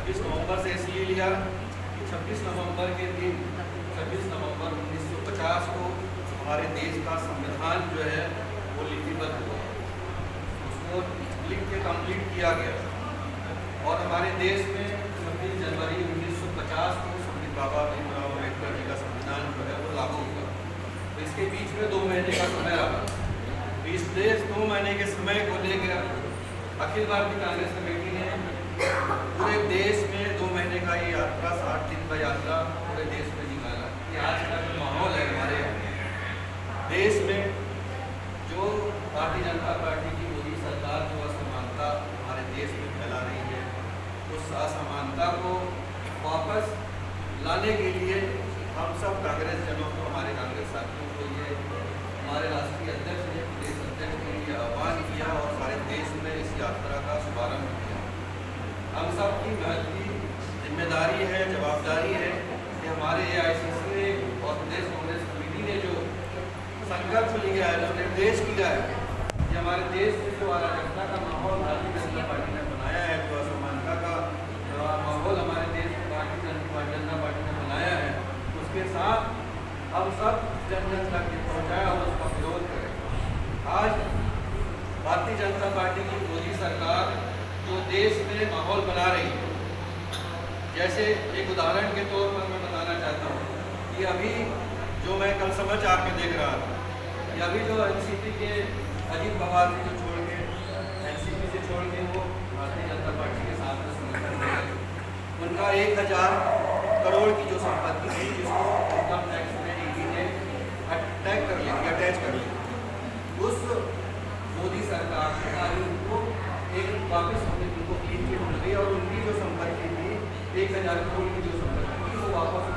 26 नवंबर से इसलिए लिया कि 26 नवंबर के दिन 26 नवंबर 1950 को हमारे देश का संविधान जो है वो लिपिबद्ध हुआ, उसको लिख के कंप्लीट किया गया और हमारे देश में 26 जनवरी 1950 को संविधान बाबा भीमराव अम्बेडकर जी का संविधान जो है वो लागू हुआ। तो इसके बीच में 2 महीने का समय रहा। तो इस देश 2 महीने के समय को लेकर अखिल भारतीय कांग्रेस कमेटी ने पूरे देश में 2 महीने का ये यात्रा 60 दिन का यात्रा पूरे देश में निकाला कि आज का जो माहौल है हमारे देश में, जो भारतीय जनता पार्टी की मोदी सरकार जो असमानता हमारे देश में फैला रही है, उस असमानता को वापस लाने के लिए हम सब कांग्रेस जनों को, हमारे कांग्रेस साथियों को, ये हमारे राष्ट्रीय अध्यक्ष ने प्रदेश अध्यक्ष ने ये आह्वान किया और सारे देश में इस यात्रा का शुभारंभ किया। हम सब की महत्व की जिम्मेदारी है, जवाबदारी है कि हमारे AICC ने और प्रदेश कांग्रेस कमेटी ने जो संकल्प लिया है, जो निर्देश किया है कि हमारे देश में जो अराजकता का माहौल भारतीय जनता पार्टी ने बनाया है, जो असमानता का माहौल हमारे देश में भारतीय जनता पार्टी ने बनाया है, उसके साथ हम सब जन जन तक पहुँचाएं और उसका विरोध करें। आज भारतीय जनता पार्टी की मोदी सरकार जो देश में माहौल बना रही है, जैसे एक उदाहरण के तौर पर मैं बताना चाहता हूँ कि अभी जो मैं कल समाचार में देख रहा था कि अभी जो NCP के अजीत पवार जी जो छोड़ के NCP से छोड़ के वो भारतीय जनता पार्टी के साथ में संगठन में गए, उनका 1000 करोड़ की जो संपत्ति थी जिसको इनकम टैक्स में ED ने अटैच कर लिया, उस मोदी सरकार के आज उनको एक वापस उनको क्लीन चिट मिल गई और उनकी जो संपत्ति थी 1000 करोड़ की जो संपत्ति थी वो वापस